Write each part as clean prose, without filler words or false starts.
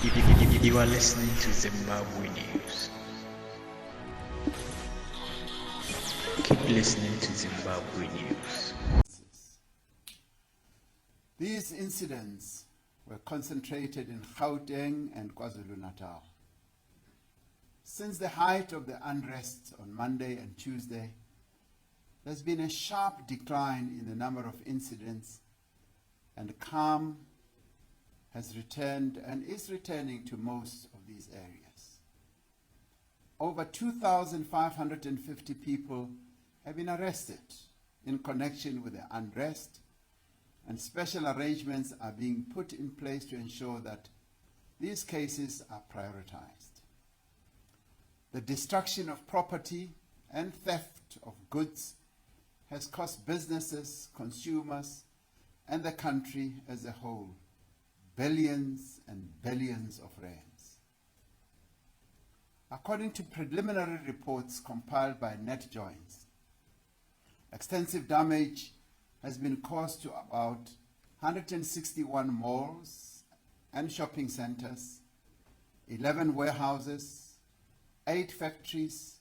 You are listening to Zimbabwe News. Keep listening to Zimbabwe News. These incidents were concentrated in Gauteng and KwaZulu-Natal. Since the height of the unrest on Monday and Tuesday, there's been a sharp decline in the number of incidents, and calm has returned and is returning to most of these areas. Over 2,550 people have been arrested in connection with the unrest, and special arrangements are being put in place to ensure that these cases are prioritized. The destruction of property and theft of goods has cost businesses, consumers, and the country as a whole billions and billions of rands. According to preliminary reports compiled by NetJoins, extensive damage has been caused to about 161 malls and shopping centers, 11 warehouses, 8 factories,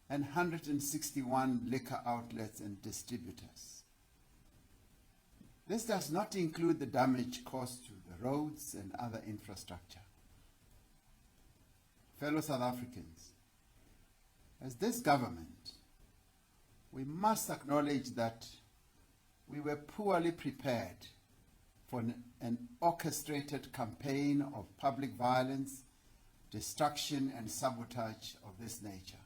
and 161 liquor outlets and distributors. This does not include the damage caused to the roads and other infrastructure. Fellow South Africans, as this government, we must acknowledge that we were poorly prepared for an orchestrated campaign of public violence, destruction, and sabotage of this nature.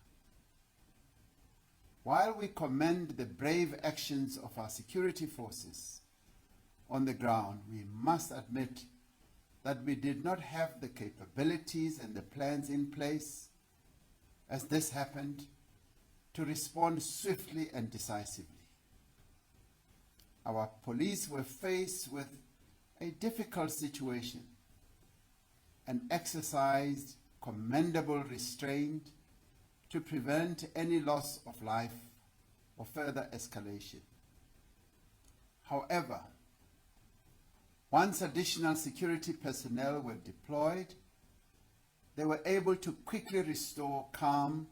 While we commend the brave actions of our security forces on the ground, we must admit that we did not have the capabilities and the plans in place as this happened to respond swiftly and decisively. Our police were faced with a difficult situation and exercised commendable restraint to prevent any loss of life or further escalation. However, once additional security personnel were deployed, they were able to quickly restore calm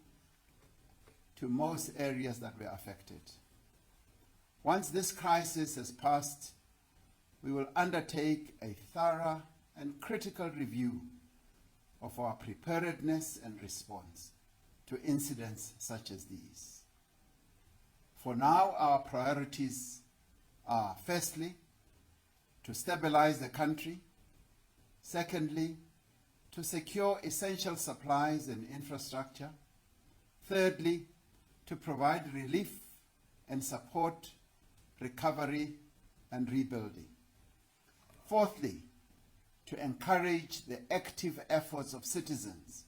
to most areas that were affected. Once this crisis has passed, we will undertake a thorough and critical review of our preparedness and response to incidents such as these. For now, our priorities are, firstly, to stabilize the country, secondly, to secure essential supplies and infrastructure, thirdly, to provide relief and support recovery and rebuilding, fourthly, to encourage the active efforts of citizens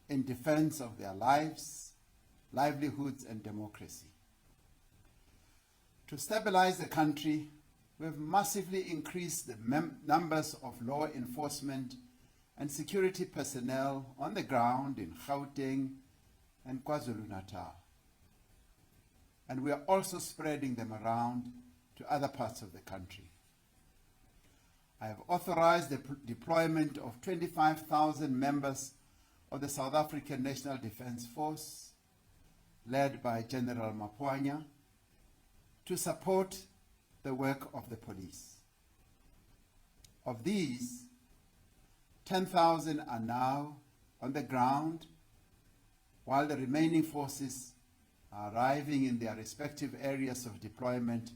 in defense of their lives, livelihoods, and democracy. To stabilize the country, we have massively increased the numbers of law enforcement and security personnel on the ground in Gauteng and KwaZulu-Natal. And we are also spreading them around to other parts of the country. I have authorized the deployment of 25,000 members of the South African National Defence Force, led by General Mapwanya, to support the work of the police. Of these, 10,000 are now on the ground, while the remaining forces are arriving in their respective areas of deployment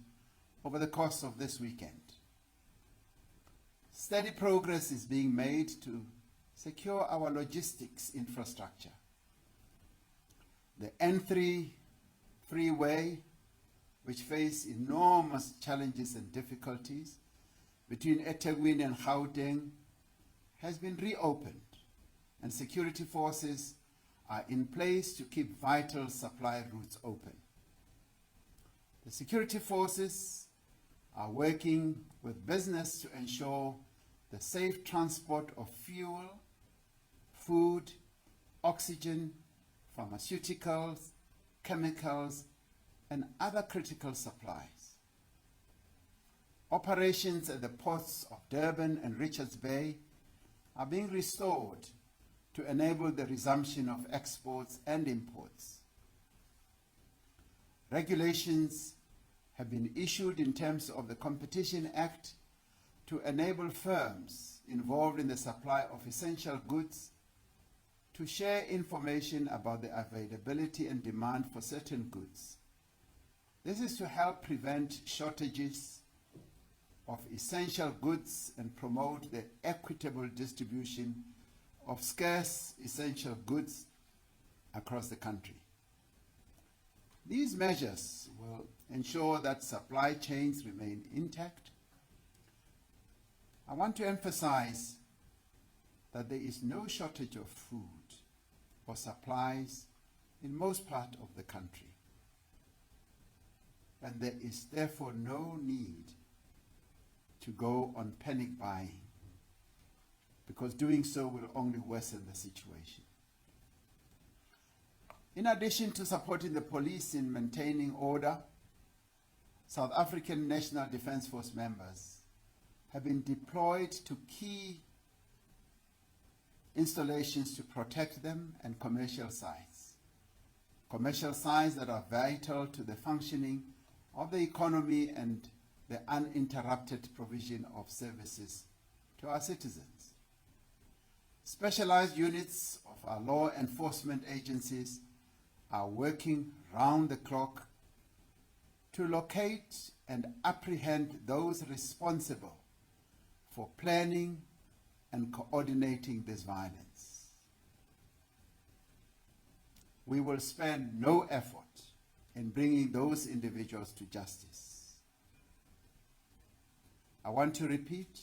over the course of this weekend. Steady progress is being made to secure our logistics infrastructure. The N3 freeway, which face enormous challenges and difficulties between eThekwini and Gauteng, has been reopened, and security forces are in place to keep vital supply routes open. The security forces are working with business to ensure the safe transport of fuel, food, oxygen, pharmaceuticals, chemicals, and other critical supplies. Operations at the ports of Durban and Richards Bay are being restored to enable the resumption of exports and imports. Regulations have been issued in terms of the Competition Act to enable firms involved in the supply of essential goods to share information about the availability and demand for certain goods. This is to help prevent shortages of essential goods and promote the equitable distribution of scarce essential goods across the country. These measures will ensure that supply chains remain intact. I want to emphasize that there is no shortage of food or supplies in most parts of the country, and there is therefore no need to go on panic buying, because doing so will only worsen the situation. In addition to supporting the police in maintaining order, South African National Defence Force members have been deployed to key installations to protect them and commercial sites that are vital to the functioning of the economy and the uninterrupted provision of services to our citizens. Specialized units of our law enforcement agencies are working round the clock to locate and apprehend those responsible for planning and coordinating this violence. We will spend no effort in bringing those individuals to justice. I want to repeat,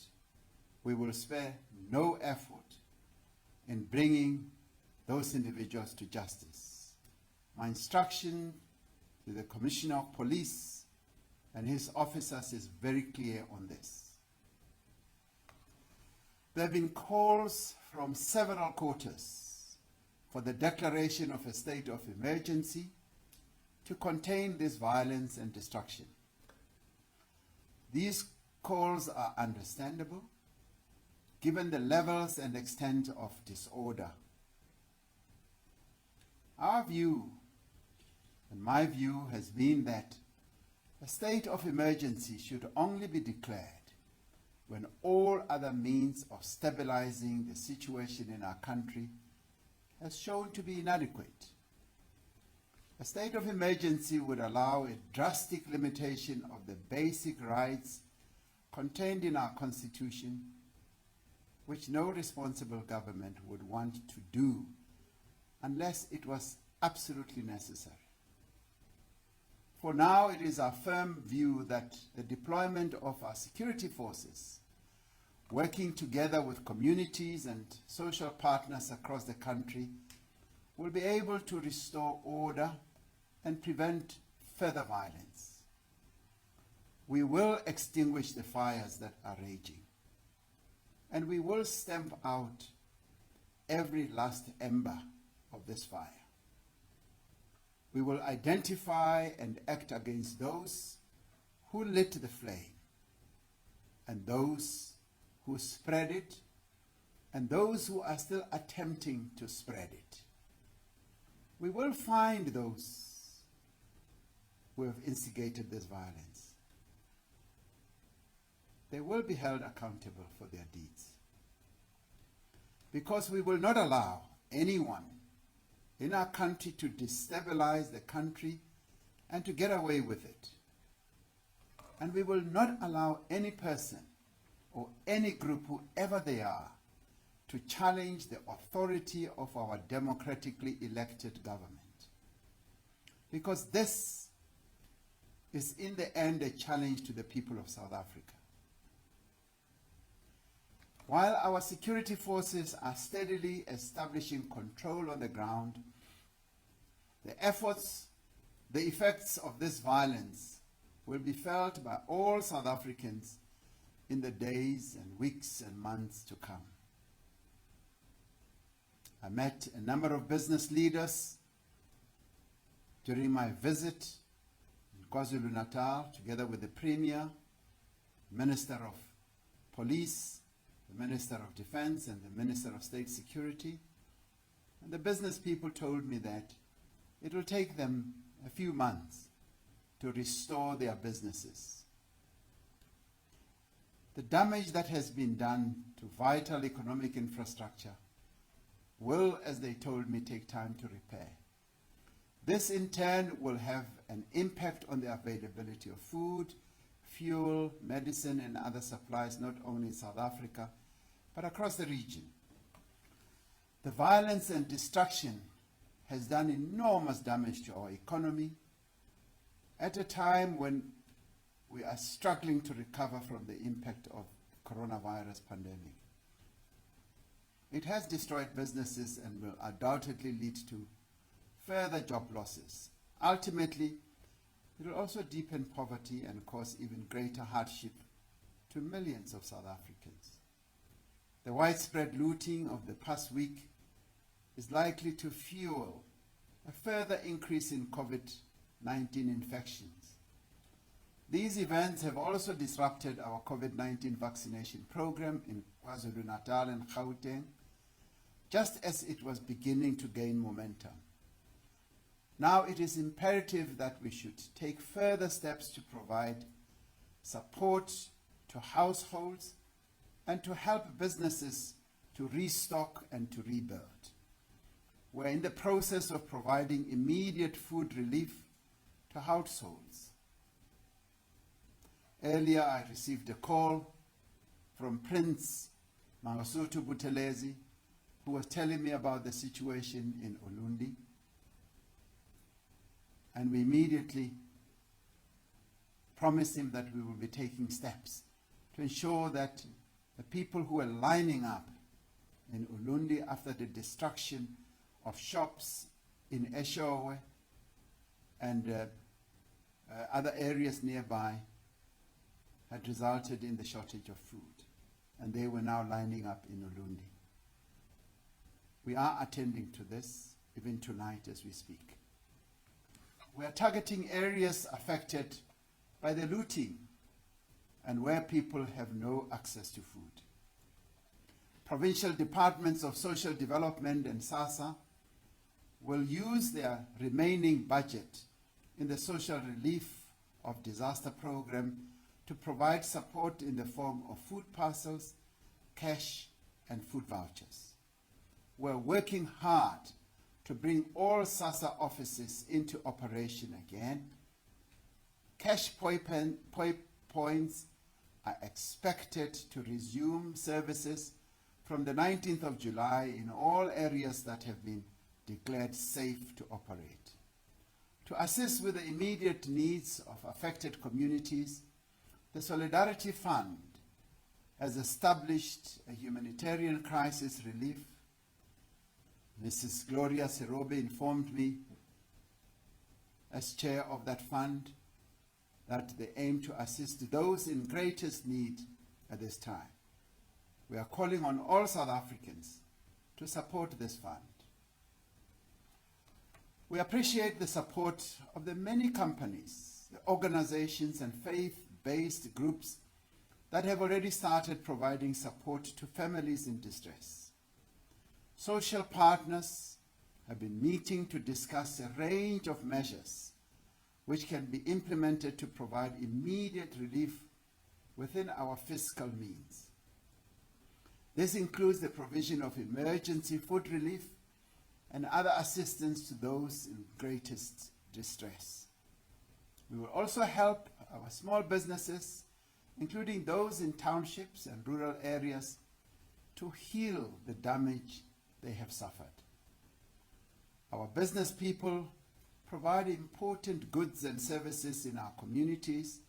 we will spare no effort in bringing those individuals to justice. My instruction to the Commissioner of Police and his officers is very clear on this. There have been calls from several quarters for the declaration of a state of emergency to contain this violence and destruction. These calls are understandable given the levels and extent of disorder. Our view, and my view, has been that a state of emergency should only be declared when all other means of stabilizing the situation in our country has shown to be inadequate. A state of emergency would allow a drastic limitation of the basic rights contained in our Constitution, which no responsible government would want to do unless it was absolutely necessary. For now, it is our firm view that the deployment of our security forces, working together with communities and social partners across the country, will be able to restore order and prevent further violence. We will extinguish the fires that are raging, and we will stamp out every last ember of this fire. We will identify and act against those who lit the flame, and those who spread it, and those who are still attempting to spread it. We will find those who have instigated this violence. They will be held accountable for their deeds, because we will not allow anyone in our country to destabilize the country and to get away with it. And we will not allow any person or any group, whoever they are, to challenge the authority of our democratically elected government. Because this is in the end a challenge to the people of South Africa. While our security forces are steadily establishing control on the ground, the effects of this violence will be felt by all South Africans in the days and weeks and months to come. I met a number of business leaders during my visit in KwaZulu-Natal, together with the Premier, Minister of Police, the Minister of Defense and the Minister of State Security. And the business people told me that it will take them a few months to restore their businesses. The damage that has been done to vital economic infrastructure will, as they told me, take time to repair. This in turn will have an impact on the availability of food, fuel, medicine and other supplies, not only in South Africa, but across the region. The violence and destruction has done enormous damage to our economy at a time when we are struggling to recover from the impact of the coronavirus pandemic. It has destroyed businesses and will undoubtedly lead to further job losses. Ultimately, it will also deepen poverty and cause even greater hardship to millions of South Africans. The widespread looting of the past week is likely to fuel a further increase in COVID-19 infections. These events have also disrupted our COVID-19 vaccination program in KwaZulu-Natal and Gauteng, just as it was beginning to gain momentum. Now it is imperative that we should take further steps to provide support to households and to help businesses to restock and to rebuild. We're in the process of providing immediate food relief to households. Earlier, I received a call from Prince Mangosuthu Buthelezi, who was telling me about the situation in Ulundi. And we immediately promised him that we will be taking steps to ensure that the people who are lining up in Ulundi after the destruction of shops in Eshowe and other areas nearby had resulted in the shortage of food. And they were now lining up in Ulundi. We are attending to this, even tonight as we speak. We are targeting areas affected by the looting and where people have no access to food. Provincial departments of social development and SASSA will use their remaining budget in the social relief of disaster program to provide support in the form of food parcels, cash, and food vouchers. We're working hard to bring all SASSA offices into operation again. Cash points are expected to resume services from the 19th of July in all areas that have been declared safe to operate. To assist with the immediate needs of affected communities, the Solidarity Fund has established a humanitarian crisis relief. Mrs. Gloria Serobe informed me, as chair of that fund, that they aim to assist those in greatest need at this time. We are calling on all South Africans to support this fund. We appreciate the support of the many companies, the organizations and faith-based groups that have already started providing support to families in distress. Social partners have been meeting to discuss a range of measures which can be implemented to provide immediate relief within our fiscal means. This includes the provision of emergency food relief and other assistance to those in greatest distress. We will also help our small businesses, including those in townships and rural areas, to heal the damage they have suffered. Our business people provide important goods and services in our communities,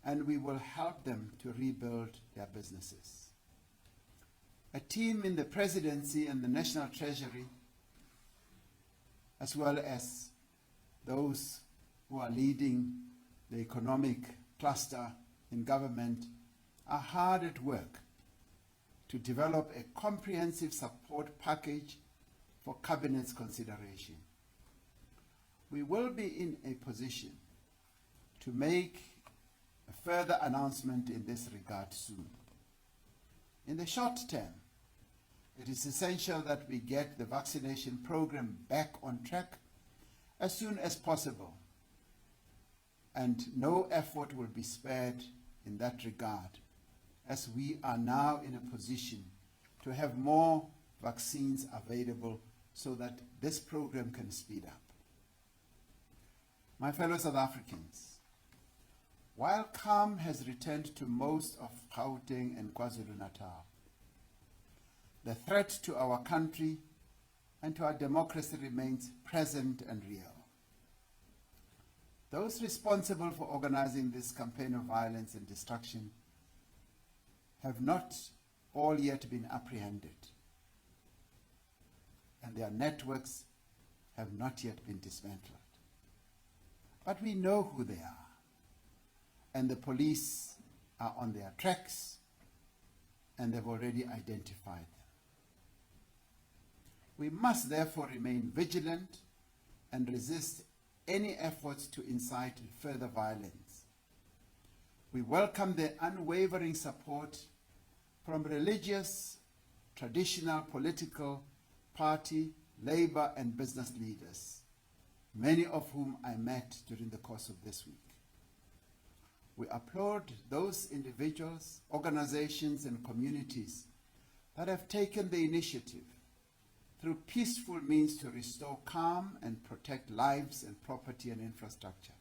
and we will help them to rebuild their businesses. A team in the Presidency and the National Treasury, as well as those who are leading the economic cluster in government, are hard at work to develop a comprehensive support package for Cabinet's consideration. We will be in a position to make a further announcement in this regard soon. In the short term, it is essential that we get the vaccination program back on track as soon as possible, and no effort will be spared in that regard, as we are now in a position to have more vaccines available so that this program can speed up. My fellow South Africans, while calm has returned to most of Gauteng and KwaZulu-Natal, the threat to our country and to our democracy remains present and real. Those responsible for organizing this campaign of violence and destruction have not all yet been apprehended, and their networks have not yet been dismantled. But we know who they are, and the police are on their tracks, and they've already identified them. We must therefore remain vigilant and resist any efforts to incite further violence. We welcome the unwavering support from religious, traditional, political, party, labor, and business leaders, many of whom I met during the course of this week. We applaud those individuals, organizations, and communities that have taken the initiative through peaceful means to restore calm and protect lives and property and infrastructure.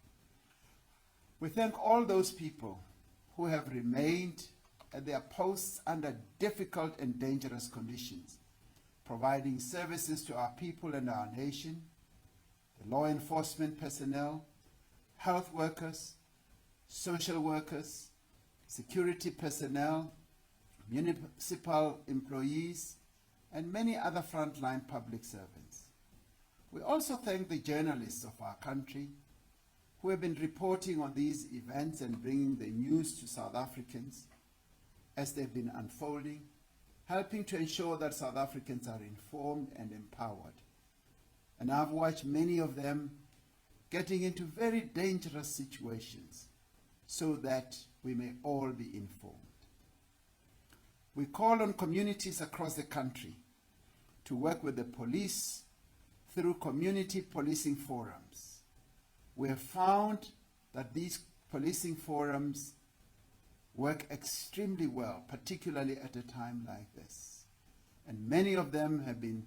We thank all those people who have remained at their posts under difficult and dangerous conditions, providing services to our people and our nation, the law enforcement personnel, health workers, social workers, security personnel, municipal employees, and many other frontline public servants. We also thank the journalists of our country who have been reporting on these events and bringing the news to South Africans as they've been unfolding, helping to ensure that South Africans are informed and empowered. And I've watched many of them getting into very dangerous situations so that we may all be informed. We call on communities across the country to work with the police through community policing forums. We have found that these policing forums work extremely well, particularly at a time like this. And many of them have been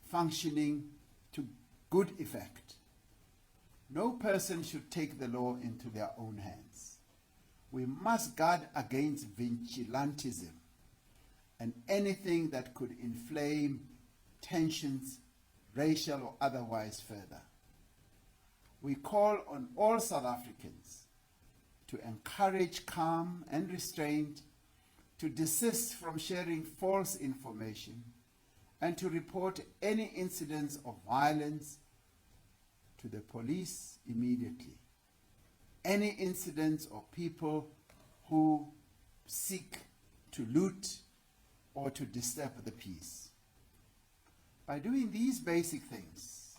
functioning to good effect. No person should take the law into their own hands. We must guard against vigilantism and anything that could inflame tensions, racial or otherwise, further. We call on all South Africans to encourage calm and restraint, to desist from sharing false information, and to report any incidents of violence to the police immediately. Any incidents of people who seek to loot or to disturb the peace. By doing these basic things,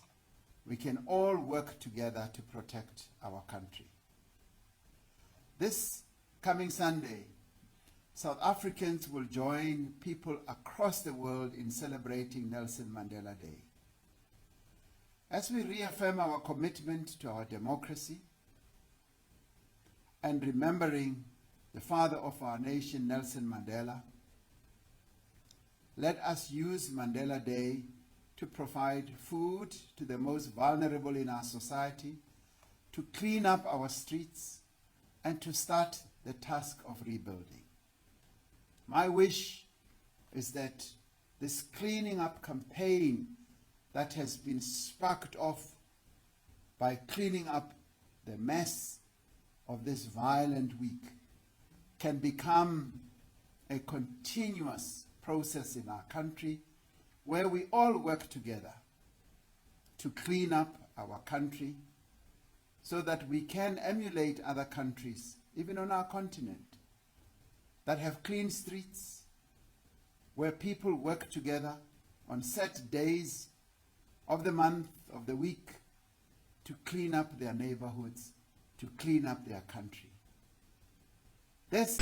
we can all work together to protect our country. This coming Sunday, South Africans will join people across the world in celebrating Nelson Mandela Day. As we reaffirm our commitment to our democracy and remembering the father of our nation, Nelson Mandela, let us use Mandela Day to provide food to the most vulnerable in our society, to clean up our streets, and to start the task of rebuilding. My wish is that this cleaning up campaign that has been sparked off by cleaning up the mess of this violent week can become a continuous process in our country where we all work together to clean up our country so that we can emulate other countries, even on our continent, that have clean streets, where people work together on set days of the month, of the week, to clean up their neighborhoods, to clean up their country. This